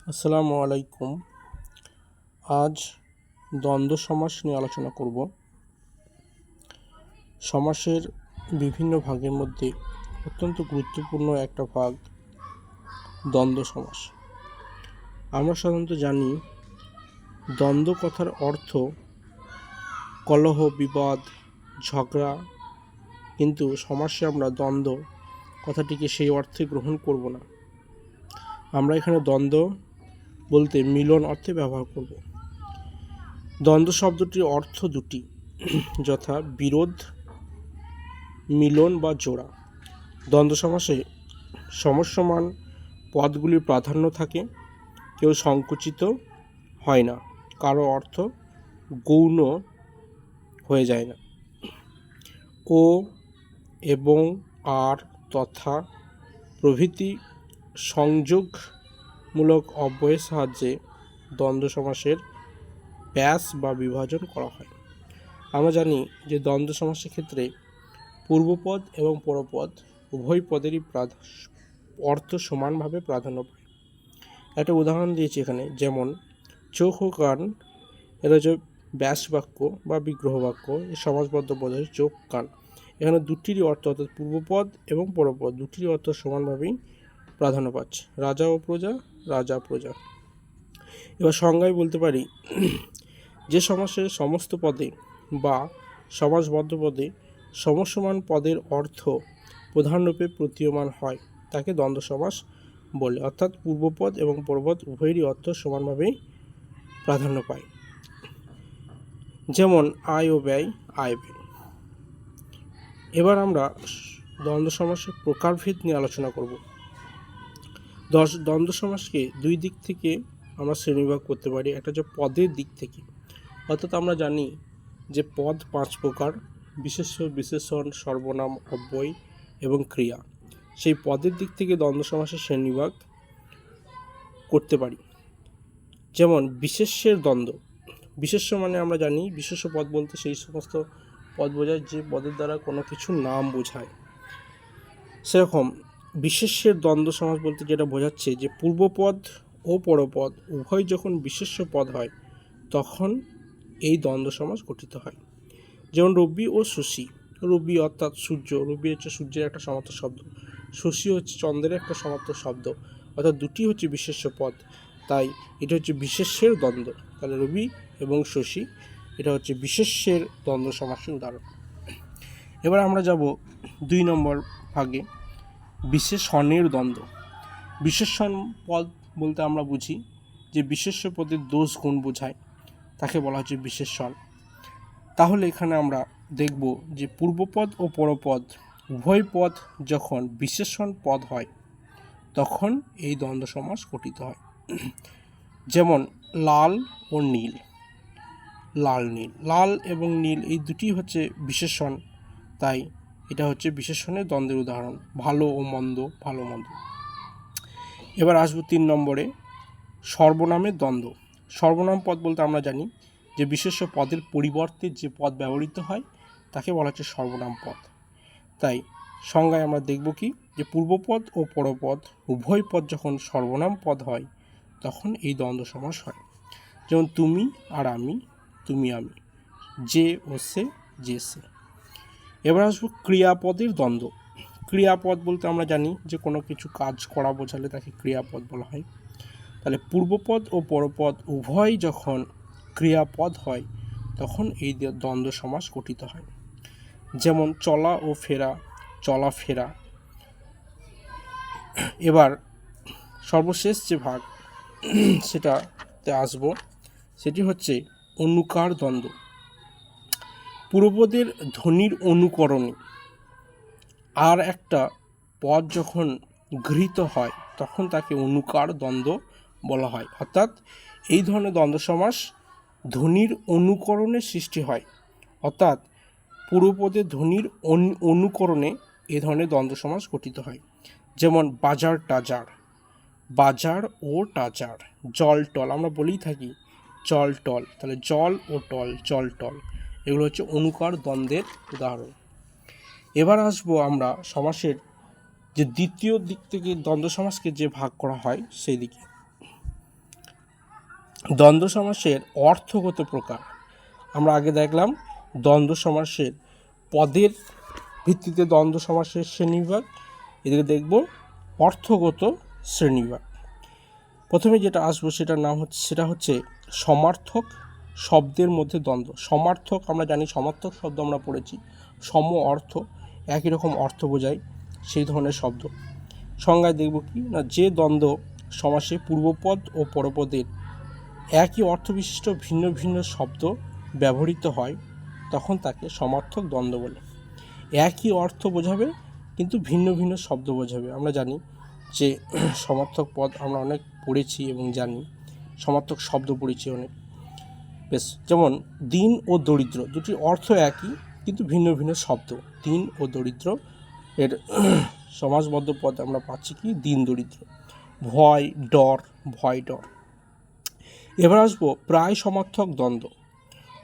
আসসালামু আলাইকুম। আজ দ্বন্দ্ব সমাস নিয়ে আলোচনা করব। সমাসের বিভিন্ন ভাগের মধ্যে অত্যন্ত গুরুত্বপূর্ণ একটা ভাগ দ্বন্দ্ব সমাস। আমরা সাধারণত জানি দ্বন্দ্ব কথার অর্থ কলহ, বিবাদ, ঝগড়া, কিন্তু সমাসে আমরা দ্বন্দ্ব কথাটিকে সেই অর্থে গ্রহণ করব না। আমরা এখানে দ্বন্দ্ব বলতে মিলন অর্থে ব্যবহার করব। দ্বন্দ্ব শব্দটির অর্থ দুটি, যথা বিরোধ, মিলন বা জোড়া। দ্বন্দ্ব সমাসে সমসমান পদগুলির প্রাধান্য থাকে, কেউ সংকুচিত হয় না, কারো অর্থ গৌণ হয়ে যায় না। ও, এবং, আর, তথা প্রভৃতি সংযোগমূলক অব্যয়ের সাহায্যে দ্বন্দ্ব সমাসের ব্যাস বা বিভাজন করা হয়। আমরা জানি যে দ্বন্দ্ব সমাসের ক্ষেত্রে পূর্বপদ এবং পরপদ উভয় পদেরই অর্থ সমানভাবে প্রাধান্য পায়। একটা উদাহরণ দিয়েছি এখানে, যেমন চোখ ও কান, এটা হচ্ছে ব্যাস বাক্য বা বিগ্রহ বাক্য, এর সমাসবদ্ধ পদ হচ্ছে চোখ কান। এখানে দুটিরই অর্থ, অর্থাৎ পূর্বপদ এবং পরপদ দুটিরই অর্থ সমানভাবেই প্রাধান্য পাচ্ছে। রাজা ও প্রজা, রাজা প্রজা। এবার সংজ্ঞায় বলতে পারি, যে সমাসের সমস্ত পদে বা সমাসবদ্ধ পদে সমসমান পদের অর্থ প্রধানরূপে প্রতীয়মান হয় তাকে দ্বন্দ্ব সমাস বলে, অর্থাৎ পূর্বপদ এবং পরপদ উভয়েরই অর্থ সমানভাবেই প্রাধান্য পায়। যেমন আয় ও ব্যয়, আয় ব্যয়। এবার আমরা দ্বন্দ্ব সমাসের প্রকারভেদ নিয়ে আলোচনা করব। দ্বন্দ্ব সমাসকে দুই দিক থেকে আমরা শ্রেণীবিভাগ করতে পারি। একটা হচ্ছে পদের দিক থেকে, অর্থাৎ আমরা জানি যে পদ 5 প্রকার: বিশেষ্য, বিশেষণ, সর্বনাম, অব্যয় এবং ক্রিয়া। সেই পদের দিক থেকে দ্বন্দ্ব সমাসের শ্রেণীবিভাগ করতে পারি। যেমন বিশেষ্যের দ্বন্দ্ব। বিশেষ্য মানে আমরা জানি, বিশেষ্য পদ বলতে সেই সমস্ত পদ বোঝায় যে পদের দ্বারা কোনো কিছু নাম বোঝায়। সেরকম বিশেষ্যের দ্বন্দ্ব সমাস বলতে যেটা বোঝাচ্ছে যে পূর্বপদ ও পরপদ উভয় যখন বিশেষ্য পদ হয় তখন এই দ্বন্দ্ব সমাস গঠিত হয়। যেমন রবি ও শশী। রবি অর্থাৎ সূর্য, রবি হচ্ছে সূর্যের একটা সমার্থক শব্দ, শশী হচ্ছে চন্দ্রের একটা সমার্থক শব্দ, অর্থাৎ দুটি হচ্ছে বিশেষ্য পদ, তাই এটা হচ্ছে বিশেষ্যের দ্বন্দ্ব। তাহলে রবি এবং শশী এটা হচ্ছে বিশেষ্যের দ্বন্দ্ব সমাসের উদাহরণ। এবার আমরা যাব 2 নম্বর ভাগে, বিশেষণের দ্বন্দ্ব। বিশেষণ পদ বলতে আমরা বুঝি যে বিশেষ্য পদের দোষ গুণ বোঝায়, তাকে বলা হচ্ছে বিশেষণ। তাহলে এখানে আমরা দেখব যে পূর্বপদ ও পরপদ উভয় পদ যখন বিশেষণ পদ হয় তখন এই দ্বন্দ্ব সমাস গঠিত হয়। যেমন লাল ও নীল, লাল নীল। লাল এবং নীল এই দুটি হচ্ছে বিশেষণ, তাই এটা হচ্ছে বিশেষণের দ্বন্দ্বের উদাহরণ। ভালো ও মন্দ, ভালো মন্দ। এবার আসবো 3 নম্বরে, সর্বনামের দ্বন্দ্ব। সর্বনাম পদ বলতে আমরা জানি যে বিশেষ্য পদের পরিবর্তে যে পদ ব্যবহৃত হয় তাকে বলা হচ্ছে সর্বনাম পদ। তাই সংজ্ঞায় আমরা দেখব কি, যে পূর্বপদ ও পরপদ উভয় পদ যখন সর্বনাম পদ হয় তখন এই দ্বন্দ্ব সমাস হয়। যেমন তুমি আর আমি, তুমি আমি, যে ও সে, যে সে। এবার আসবো ক্রিয়াপদের দ্বন্দ্ব। ক্রিয়াপদ বলতে আমরা জানি যে কোনো কিছু কাজ করা বোঝালে তাকে ক্রিয়াপদ বলা হয়। তাহলে পূর্বপদ ও পরপদ উভয় যখন ক্রিয়াপদ হয় তখন এই দ্বন্দ্ব সমাস গঠিত হয়। যেমন চলা ও ফেরা, চলাফেরা। এবার সর্বশেষ যে ভাগ সেটাতে আসব, সেটি হচ্ছে অনুকার দ্বন্দ্ব। পূর্বপদের ধ্বনির অনুকরণে আর একটা পদ যখন গৃহীত হয় তখন তাকে অনুকার দ্বন্দ্ব বলা হয়। অর্থাৎ এই ধরনের দ্বন্দ্ব সমাস ধ্বনির অনুকরণে সৃষ্টি হয়, অর্থাৎ পূর্বপদের ধ্বনির অনুকরণে এ ধরনের দ্বন্দ্ব সমাস গঠিত হয়। যেমন বাজার টাজার, বাজার ও টাজার। জল টল, আমরা বলেই থাকি জল টল, তাহলে জল ও টল, জল টল, এগুলো হচ্ছে অনুকার দ্বন্দ্বের উদাহরণ। এবার আসবো আমরা সমাসের যে দ্বিতীয় দিক থেকে দ্বন্দ্ব সমাসকে যে ভাগ করা হয় সেই দিকে। দ্বন্দ্ব সমাসের অর্থগত প্রকার। আমরা আগে দেখলাম দ্বন্দ্ব সমাসের পদের ভিত্তিতে দ্বন্দ্ব সমাসের শ্রেণীবিভাগ, এদিকে দেখব অর্থগত শ্রেণীবিভাগ। প্রথমে যেটা আসবো সেটা হচ্ছে সমার্থক শব্দের মধ্যে দ্বন্দ্ব। সমার্থক আমরা জানি, সমার্থক শব্দ আমরা পড়েছি, সম অর্থ, একই রকম অর্থ বোঝায় সেই ধরনের শব্দ। সংজ্ঞায় দেখব কি না, যে দ্বন্দ্ব সমাসে পূর্বপদ ও পরপদের একই অর্থবিশিষ্ট ভিন্ন ভিন্ন শব্দ ব্যবহৃত হয় তখন তাকে সমার্থক দ্বন্দ্ব বলে। একই অর্থ বোঝাবে কিন্তু ভিন্ন ভিন্ন শব্দ বোঝাবে। আমরা জানি যে সমার্থক পদ আমরা অনেক পড়েছি এবং জানি, সমার্থক শব্দ পড়েছি অনেক। বেশ, যেমন দিন ও দরিদ্র, দুটি অর্থ একই কিন্তু ভিন্ন ভিন্ন শব্দ। দিন ও দরিদ্র এর সমাসবদ্ধ পদ আমরা পাচ্ছি কি, দিন দরিদ্র। ভয় ডর, ভয় ডর। এবার আসবো প্রায় সমার্থক দ্বন্দ্ব,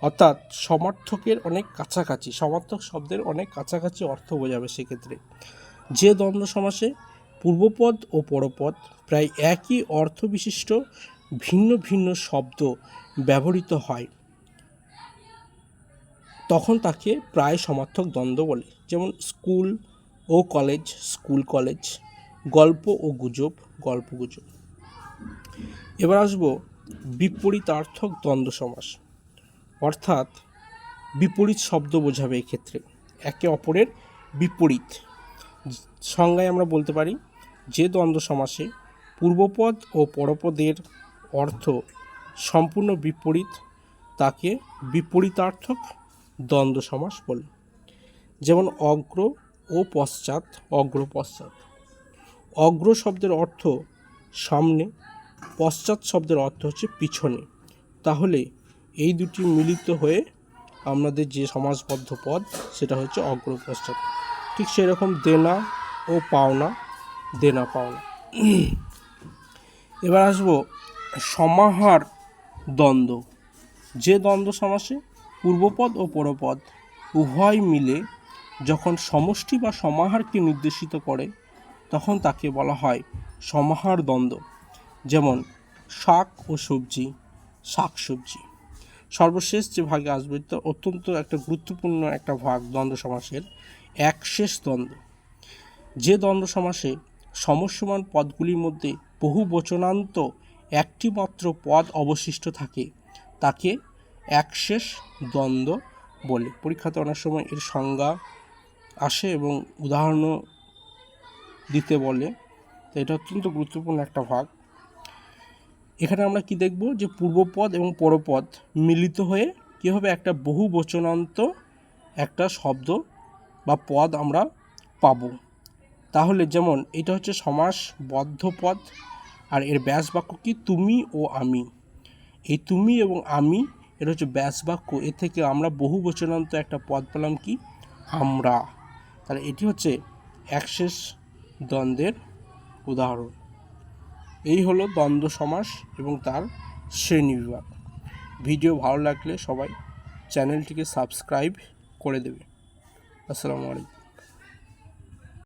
অর্থাৎ সমার্থকের অনেক কাছাকাছি, সমার্থক শব্দের অনেক কাছাকাছি অর্থ বোঝাবে। সেক্ষেত্রে যে দ্বন্দ্ব সমাসে পূর্বপদ ও পরপদ প্রায় একই অর্থ বিশিষ্ট ভিন্ন ভিন্ন শব্দ ব্যবহৃত হয় তখন তাকে প্রায় সমার্থক দ্বন্দ্ব বলে। যেমন স্কুল ও কলেজ, স্কুল কলেজ। গল্প ও গুজব, গল্প গুজব। এবার আসবো বিপরীতার্থক দ্বন্দ্ব সমাস, অর্থাৎ বিপরীত শব্দ বোঝাবে এক্ষেত্রে, একে অপরের বিপরীত। সংজ্ঞায় আমরা বলতে পারি যে দ্বন্দ্ব সমাসে পূর্বপদ ও পরপদের অর্থ সম্পূর্ণ বিপরীত তাকে বিপরীতার্থক দ্বন্দ্ব সমাস বলে। যেমন অগ্র ও পশ্চাৎ, অগ্র পশ্চাৎ। অগ্র শব্দের অর্থ সামনে, পশ্চাৎ শব্দের অর্থ হচ্ছে পিছনে। তাহলে এই দুটি মিলিত হয়ে আমাদের যে সমাসবদ্ধ পদ সেটা হচ্ছে অগ্র পশ্চাৎ। ঠিক সেরকম দেনা ও পাওনা, দেনা পাওনা। এবার আসবো সমাহার দ্বন্দ্ব, যে দ্বন্দ্ব সমাসে পূর্বপদ ও পরপদ উভয় মিলে যখন সমষ্টি বা সমাহারকে নির্দেশিত করে তখন তাকে বলা হয় সমাহার দ্বন্দ্ব। যেমন শাক ও সবজি, শাক সবজি। সর্বশেষ যে ভাগে আসবে তো অত্যন্ত একটা গুরুত্বপূর্ণ একটা ভাগ দ্বন্দ্ব সমাসের, একশেষ দ্বন্দ্ব। যে দ্বন্দ্ব সমাসে সমসমান পদগুলির মধ্যে বহু বচনান্ত একটি মাত্র পদ অবশিষ্ট থাকে তাকে একশেষ দ্বন্দ্ব বলে। পরীক্ষাতে অনেক সময় এর সংজ্ঞা আসে এবং উদাহরণও দিতে বলে, তো এটা অত্যন্ত গুরুত্বপূর্ণ একটা ভাগ। এখানে আমরা কি দেখব, যে পূর্বপদ এবং পরপদ মিলিত হয়ে কী হবে, একটা বহু বচনান্ত একটা শব্দ বা পদ আমরা পাব। তাহলে যেমন এটা হচ্ছে সমাসবদ্ধ পদ, আর এর ব্যাস বাক্য কি, তুমি ও আমি। এই তুমি এবং আমি এটা হচ্ছে ব্যাস বাক্য, এ থেকে আমরা বহু বচনান্ত একটা পদ পেলাম কি, আমরা। তাহলে এটি হচ্ছে একশেষ দ্বন্দ্বের উদাহরণ। এই হলো দ্বন্দ্ব সমাস এবং তার শ্রেণীবিভাগ। ভিডিও ভালো লাগলে সবাই চ্যানেলটিকে সাবস্ক্রাইব করে দেবে। আসসালামু আলাইকুম।